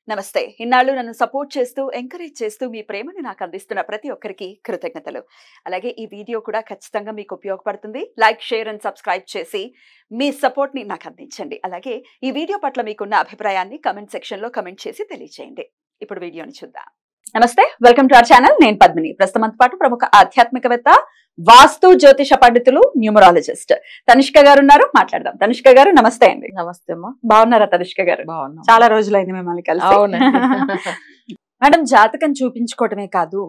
నమస్తే. ఇన్నాళ్ళు నన్ను సపోర్ట్ చేస్తూ, ఎంకరేజ్ చేస్తూ మీ ప్రేమని నాకు అందిస్తున్న ప్రతి ఒక్కరికి కృతజ్ఞతలు. అలాగే ఈ వీడియో కూడా ఖచ్చితంగా మీకు ఉపయోగపడుతుంది. లైక్, షేర్ అండ్ సబ్స్క్రైబ్ చేసి మీ సపోర్ట్‌ని నాకు అందించండి. అలాగే ఈ వీడియో పట్ల మీకున్న అభిప్రాయాన్ని కామెంట్ సెక్షన్‌లో కామెంట్ చేసి తెలియజేయండి. ఇప్పుడు వీడియోని చూద్దాం. నమస్తే. Welcome to our channel. నేను పద్మిని. ప్రస్తుతం మనతో పాటు ప్రముఖ ఆధ్యాత్మికవేత్త, వాస్తు జ్యోతిష పండితులు, న్యూమరాలజిస్ట్ తనిష్క గారు ఉన్నారు. మాట్లాడదాం. తనిష్క గారు నమస్తే అండి. నమస్తే అమ్మా. బాగున్నారా తనిష్క గారు? బాగున్నా. చాలా రోజులైంది మిమ్మల్ని కలిసి. మేడం, జాతకం చూపించుకోవటమే కాదు,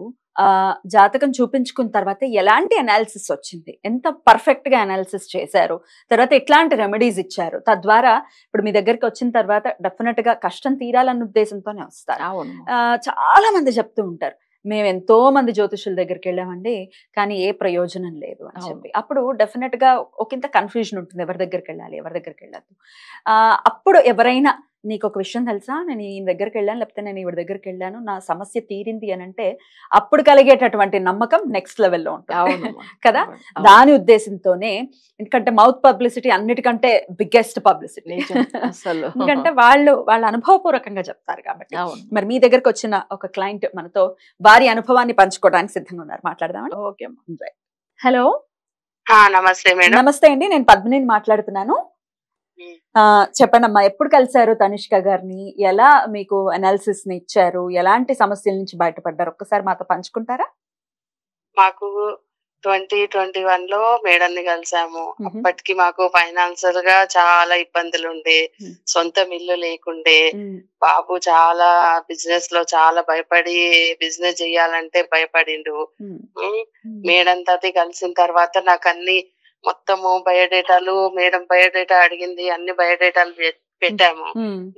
జాతకం చూపించుకున్న తర్వాత ఎలాంటి అనాలిసిస్ వచ్చింది, ఎంత పర్ఫెక్ట్ గా అనాలిసిస్ చేశారు, తర్వాత ఎట్లాంటి రెమెడీస్ ఇచ్చారు, తద్వారా ఇప్పుడు మీ దగ్గరికి వచ్చిన తర్వాత డెఫినెట్ గా కష్టం తీరాలన్న ఉద్దేశంతోనే వస్తారు. చాలా మంది చెప్తూ ఉంటారు, మేము ఎంతో మంది జ్యోతిషుల దగ్గరికి వెళ్ళామండి కానీ ఏ ప్రయోజనం లేదు అని చెప్పి. అప్పుడు డెఫినెట్ గా ఒకంత కన్ఫ్యూజన్ ఉంటుంది, ఎవరి దగ్గరికి వెళ్ళాలి, ఎవరి దగ్గరికి వెళ్ళద్దు. అప్పుడు ఎవరైనా నీకు ఒక విషయం తెలుసా, నేను ఈయన దగ్గరికి వెళ్ళాను, లేకపోతే నేను ఈవిడ దగ్గరికి వెళ్ళాను, నా సమస్య తీరింది అని అంటే అప్పుడు కలిగేటటువంటి నమ్మకం నెక్స్ట్ లెవెల్లో ఉంటుంది కదా. దాని ఉద్దేశంతోనే, ఎందుకంటే మౌత్ పబ్లిసిటీ అన్నిటికంటే బిగ్గెస్ట్ పబ్లిసిటీ. ఎందుకంటే వాళ్ళ అనుభవపూర్వకంగా చెప్తారు కాబట్టి. మరి మీ దగ్గరకు వచ్చిన ఒక క్లయింట్ మనతో వారి అనుభవాన్ని పంచుకోవడానికి సిద్ధంగా ఉన్నారు. మాట్లాడదామా? ఓకే. హలో, నమస్తే మేడం. నమస్తే అండి, నేను పద్మిని మాట్లాడుతున్నాను. చెప్పండి అమ్మా, ఎప్పుడు కలిసారు తనిష్క గారిని, ఎలా మీకు అనాలిసిస్ ని ఇచ్చారు, ఎలాంటి సమస్యల నుంచి బయటపడ్డారు, ఒక్కసారి మాతో పంచుకుంటారా? మాకు 2021 లో మేడం ని కలిసాము. అప్పటికి మాకు ఫైనాన్షియల్ గా చాలా ఇబ్బందులు ఉండే, సొంత ఇల్లు లేకుండే, బాబు చాలా బిజినెస్ లో చాలా భయపడి బిజినెస్ చెయ్యాలంటే భయపడిండు. మేడం తోటి కలిసిన తర్వాత నాకు అన్ని మొత్తము బయోడేటాలు, మేడం బయోడేటా అడిగింది, అన్ని బయోడేటాలు పెట్టాము.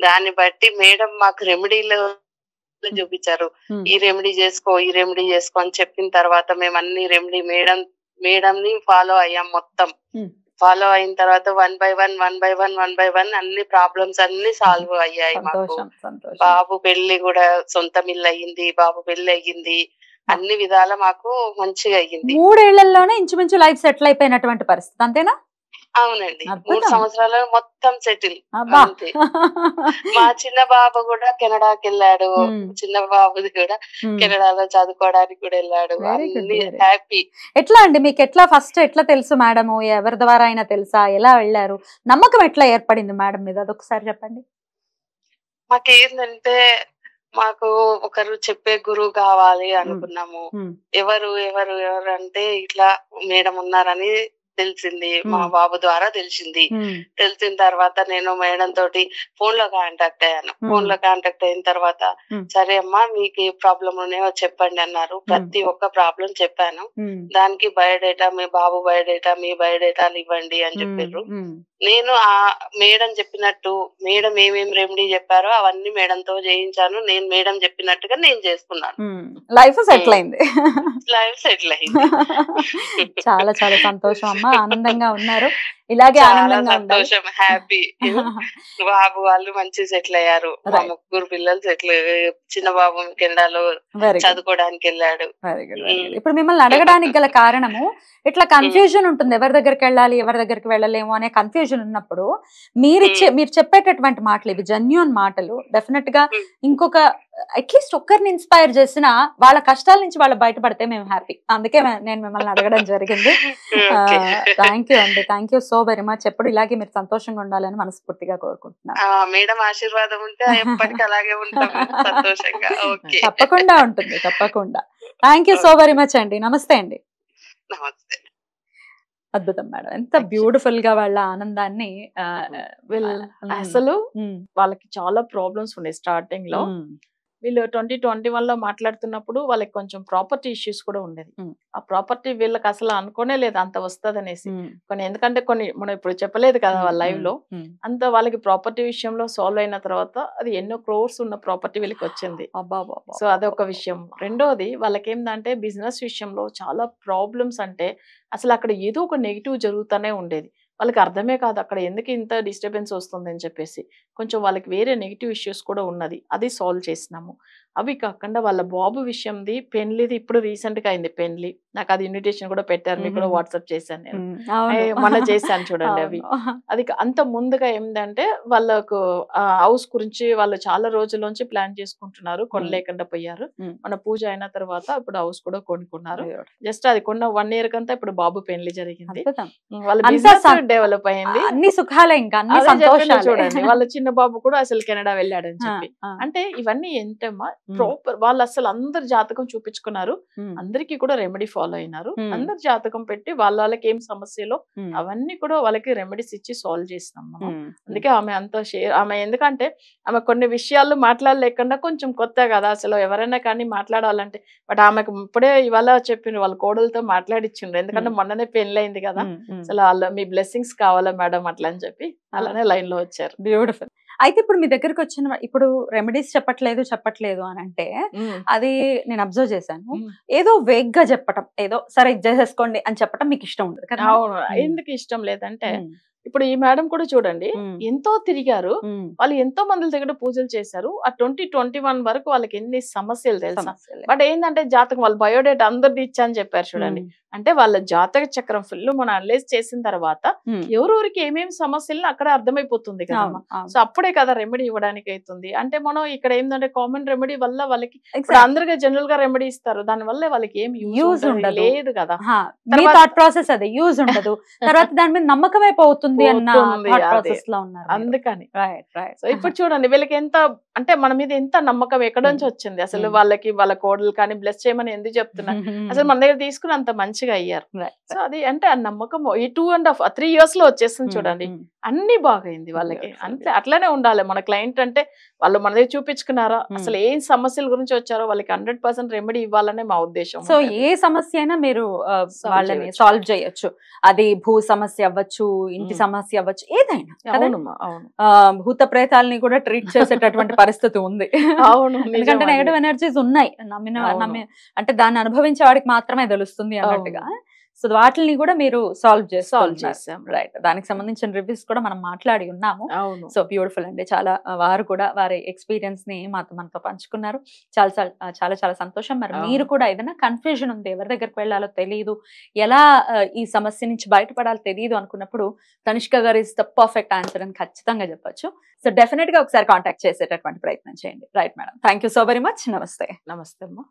దాన్ని బట్టి మేడం మాకు రెమెడీలు చూపించారు. ఈ రెమెడీ చేసుకో, ఈ రెమెడీ చేసుకో అని చెప్పిన తర్వాత మేము అన్ని రెమెడీ మేడం ని ఫాలో అయ్యాం. మొత్తం ఫాలో అయిన తర్వాత వన్ బై వన్ అన్ని ప్రాబ్లమ్స్ అన్ని సాల్వ్ అయ్యాయి మాకు. బాబు పెళ్లి కూడా సొంత ఇల్లు అయ్యింది, బాబు పెళ్లి అయ్యింది, అన్ని విధాల మాకు మంచిగా అయ్యింది. 3 ఏళ్లలోనే ఇంచుమించు లైఫ్ సెటిల్ అయిపోయినటువంటి పరిస్థితి, అంతేనా? అవునండి, 3 సంవత్సరాలు మొత్తం సెటిల్. అంతే. మా చిన్న బాబు కూడా కెనడాకి వెళ్ళాడు, చిన్న బాబుది కూడా కెనడాలో చదువుకోవడానికి కూడా వెళ్ళాడు. హ్యాపీ. ఎట్లా అండి మీకు, ఎట్లా ఫస్ట్ ఎట్లా తెలుసు మేడం, ఎవరి ద్వారా అయినా తెలుసా, ఎలా వెళ్ళారు, నమ్మకం ఎట్లా ఏర్పడింది మేడం మీద, అదొకసారి చెప్పండి. మాకేందంటే మాకు ఒకరు చెప్పే గురువు కావాలి అనుకున్నాము. ఎవరు ఎవరు ఎవరు అంటే ఇట్లా మేడం ఉన్నారని తెలిసింది, మా బాబు ద్వారా తెలిసింది. తెలిసిన తర్వాత నేను మేడం తోటి ఫోన్ లో కాంటాక్ట్ అయ్యాను. ఫోన్ లో కాంటాక్ట్ అయిన తర్వాత సరే అమ్మా మీకు ఏ ప్రాబ్లం ఉన్నాయో చెప్పండి అన్నారు. ప్రతి ఒక్క ప్రాబ్లం చెప్పాను. దానికి బయోడేటా, మీ బాబు బయోడేటా, మీ బయోడేటాలు ఇవ్వండి అని చెప్పారు. నేను ఆ మేడం చెప్పినట్టు, మేడం ఏమేమి రెమెడీ చెప్పారో అవన్నీ మేడంతో చేయించాను. నేను మేడం చెప్పినట్టుగా నేను చేసుకున్నాను. లైఫ్ సెటిల్ అయింది. లైఫ్ సెటిల్ అయింది. చాలా చాలా సంతోషం అమ్మా, ఆనందంగా ఉన్నారు, ఇలాగే ఆనందంగా సంతోషం, హ్యాపీ. బాబు వాళ్ళు మంచి సెటిల్ అయ్యారు. మా 3 పిల్లలు సెటిల్. చిన్న బాబు కెనడాలో చదువుకోవడానికి వెళ్ళాడు. ఇప్పుడు మిమ్మల్ని అడగడానికి గల కారణము, ఇట్లా కన్ఫ్యూజన్ ఉంటుంది, ఎవరి దగ్గరికి వెళ్ళాలి, ఎవరి దగ్గరికి వెళ్ళలేము అనే కన్ఫ్యూజన్ ఉన్నప్పుడు మీరు చెప్పేటటువంటి మాటలు ఇవి జెన్యూన్ మాటలు. డెఫినెట్ గా ఇంకొక అట్లీస్ట్ ఒక్కరిని ఇన్స్పైర్ చేసిన, వాళ్ళ కష్టాల నుంచి వాళ్ళు బయటపడితే మేము హ్యాపీ. అందుకే నేను మిమ్మల్ని అడగడం జరిగింది. థ్యాంక్ యూ అండి, thank you so very much. ఎప్పుడు ఇలాగే మీరు సంతోషంగా ఉండాలని మనస్ఫూర్తిగా కోరుకుంటున్నాను. మేడం ఆశీర్వాదం ఉంటే ఎప్పటికీ అలాగే ఉంటాం సంతోషంగా. తప్పకుండా ఉంటుంది, తప్పకుండా. Thank you so very much అండి. నమస్తే అండి. నమస్తే. అద్భుతం మేడం, ఎంత బ్యూటిఫుల్ గా వాళ్ళ ఆనందాన్ని. అసలు వాళ్ళకి చాలా ప్రాబ్లమ్స్ ఉన్నాయి స్టార్టింగ్ లో. వీళ్ళు 2021 లో మాట్లాడుతున్నప్పుడు వాళ్ళకి కొంచెం ప్రాపర్టీ ఇష్యూస్ కూడా ఉండేది. ఆ ప్రాపర్టీ వీళ్ళకి అసలు అనుకోనే లేదు అంత వస్తుంది అనేసి. ఎందుకంటే కొన్ని మనం ఇప్పుడు చెప్పలేదు కదా వాళ్ళ లైవ్ లో, అంత వాళ్ళకి ప్రాపర్టీ విషయంలో సాల్వ్ అయిన తర్వాత అది ఎన్నో క్రోర్స్ ఉన్న ప్రాపర్టీ వీళ్ళకి వచ్చింది. సో అదొక విషయం. రెండోది వాళ్ళకి ఏంటంటే బిజినెస్ విషయంలో చాలా ప్రాబ్లమ్స్, అంటే అసలు అక్కడ ఏదో ఒక నెగిటివ్ జరుగుతూనే ఉండేది. వాళ్ళకి అర్థమే కాదు అక్కడ ఎందుకు ఇంత డిస్టర్బెన్స్ వస్తుంది అని చెప్పేసి. కొంచెం వాళ్ళకి వేరే నెగిటివ్ ఇష్యూస్ కూడా ఉన్నది, అది సాల్వ్ చేసినాము. అవి కాకుండా వాళ్ళ బాబు విషయంది పెళ్లిది ఇప్పుడు రీసెంట్ గా అయింది పెళ్లి. నాకు అది ఇన్విటేషన్ కూడా పెట్టారు, మీకు కూడా వాట్సాప్ చేశాను నేను. మొన్న చేశాను చూడండి అవి. అది అంత ముందుగా ఏంటంటే వాళ్ళకు హౌస్ గురించి వాళ్ళు చాలా రోజుల నుంచి ప్లాన్ చేసుకుంటున్నారు, కొనలేకుండా పోయారు. మన పూజ అయిన తర్వాత ఇప్పుడు హౌస్ కూడా కొనుక్కున్నారు. జస్ట్ అది కొన్న 1 year కంతా ఇప్పుడు బాబు పెళ్లి జరిగింది. వాళ్ళ బిజినెస్ డెవలప్ అయింది, అన్ని సుఖాలే. ఇంకా చూడండి వాళ్ళ చిన్న బాబు కూడా అసలు కెనడా వెళ్ళాడని చెప్పి. అంటే ఇవన్నీ ఏంటమ్మా, ప్రాపర్ వాళ్ళు అసలు అందరు జాతకం చూపించుకున్నారు, అందరికి కూడా రెమెడీ ఫాలో అయినారు, అందరు జాతకం పెట్టి వాళ్ళకి ఏం సమస్యలో అవన్నీ కూడా వాళ్ళకి రెమెడీస్ ఇచ్చి సాల్వ్ చేసినాం మనం. అందుకే ఆమె అంత ఆమె ఎందుకంటే ఆమె కొన్ని విషయాలు మాట్లాడలేకుండా కొంచెం కొత్త కదా, అసలు ఎవరైనా కానీ మాట్లాడాలంటే. బట్ ఆమెకు ఇప్పుడే ఇవాళ చెప్పిండ్రు వాళ్ళ కోడలతో మాట్లాడిచ్చిండ్రు, ఎందుకంటే మొన్ననే పెళ్ళైంది కదా, అసలు వాళ్ళ మీ బ్లెస్సింగ్స్ కావాలా మేడం అట్లా అని చెప్పి అలానే లైన్ లో వచ్చారు. బ్యూటిఫుల్. అయితే ఇప్పుడు మీ దగ్గరకు వచ్చిన ఇప్పుడు రెమెడీస్ చెప్పట్లేదు అని అంటే అది నేను అబ్జర్వ్ చేశాను. ఏదో వేగ్ గా చెప్పటం, ఏదో సరే ఇది చేసేసుకోండి అని చెప్పటం మీకు ఇష్టం ఉండదు కదా? అవును. ఎందుకు ఇష్టం లేదంటే ఇప్పుడు ఈ మేడం కూడా చూడండి ఎంతో తిరిగారు, వాళ్ళు ఎంతో మంది దగ్గర పూజలు చేశారు. ఆ 2021 వరకు వాళ్ళకి ఎన్ని సమస్యలు తెలుసా. బట్ ఏంటంటే జాతకం వాళ్ళ బయోడేటా అందరిది ఇచ్చా అని చెప్పారు చూడండి. అంటే వాళ్ళ జాతక చక్రం ఫుల్ మనం అనలైజ్ చేసిన తర్వాత ఎవరెవరికి ఏమేమి సమస్యలు అక్కడ అర్థమైపోతుంది కదా. సో అప్పుడే కదా రెమెడీ ఇవ్వడానికి అవుతుంది. అంటే మనం ఇక్కడ ఏంటంటే కామన్ రెమెడీ వల్ల వాళ్ళకి అందరిగా జనరల్ గా రెమెడీ ఇస్తారు, దాని వల్ల వాళ్ళకి ఏం యూజ్ లేదు కదా. ప్రాసెస్ అదే యూజ్ ఉండదు, తర్వాత దాని మీద నమ్మకమే పోతుంది అన్న ప్రాసెస్ లో ఉన్నారు. అందుకని సో ఇప్పుడు చూడండి వీళ్ళకి ఎంత అంటే మన మీద ఎంత నమ్మకం ఎక్కడ నుంచి వచ్చింది. అసలు వాళ్ళకి వాళ్ళ కోడలు కానీ బ్లెస్ చేయమని ఎందుకు చెప్తున్నారు, అసలు మన దగ్గర తీసుకుని అంత మంచిగా అయ్యారు. సో అది అంటే ఆ నమ్మకం ఈ 2.5-3 years లో వచ్చేసింది చూడండి, అన్ని బాగైంది వాళ్ళకి. అంతే అట్లానే ఉండాలి మన క్లయింట్ అంటే. వాళ్ళు మన దగ్గర చూపించుకున్నారా, అసలు ఏ సమస్యల గురించి వచ్చారో వాళ్ళకి 100% రెమెడీ ఇవ్వాలనే మా ఉద్దేశం. సో ఏ సమస్య అయినా మీరు వాళ్ళని సాల్వ్ చేయొచ్చు, అది భూ సమస్య అవ్వచ్చు, ఇంటి సమస్య అవ్వచ్చు, ఏదైనా. భూత ప్రేతాలని కూడా ట్రీట్ చేసేటటువంటి పరిస్థితి ఉంది. అవును, ఎందుకంటే నెగటివ్ ఎనర్జీస్ ఉన్నాయి, అంటే దాన్ని అనుభవించే వాడికి మాత్రమే తెలుస్తుంది అన్నట్టుగా. సో వాటిని కూడా మీరు సాల్వ్ చేస్తాం, రైట్? దానికి సంబంధించిన రివ్యూస్ కూడా మనం మాట్లాడి ఉన్నాము. సో బ్యూటిఫుల్ అండి, చాలా వారు కూడా వారి ఎక్స్పీరియన్స్ ని మనతో పంచుకున్నారు. చాలా చాలా చాలా సంతోషం. మరి మీరు కూడా ఏదైనా కన్ఫ్యూజన్ ఉంది, ఎవరి దగ్గరికి వెళ్ళాలో తెలియదు, ఎలా ఈ సమస్య నుంచి బయటపడాలో తెలియదు అనుకున్నప్పుడు తనిష్క గారు ఇస్ ద పర్ఫెక్ట్ ఆన్సర్ అని ఖచ్చితంగా చెప్పొచ్చు. సో డెఫినెట్ గా ఒకసారి కాంటాక్ట్ చేసేటటువంటి ప్రయత్నం చేయండి. Right madam, thank you so very much. నమస్తే. నమస్తే అమ్మా.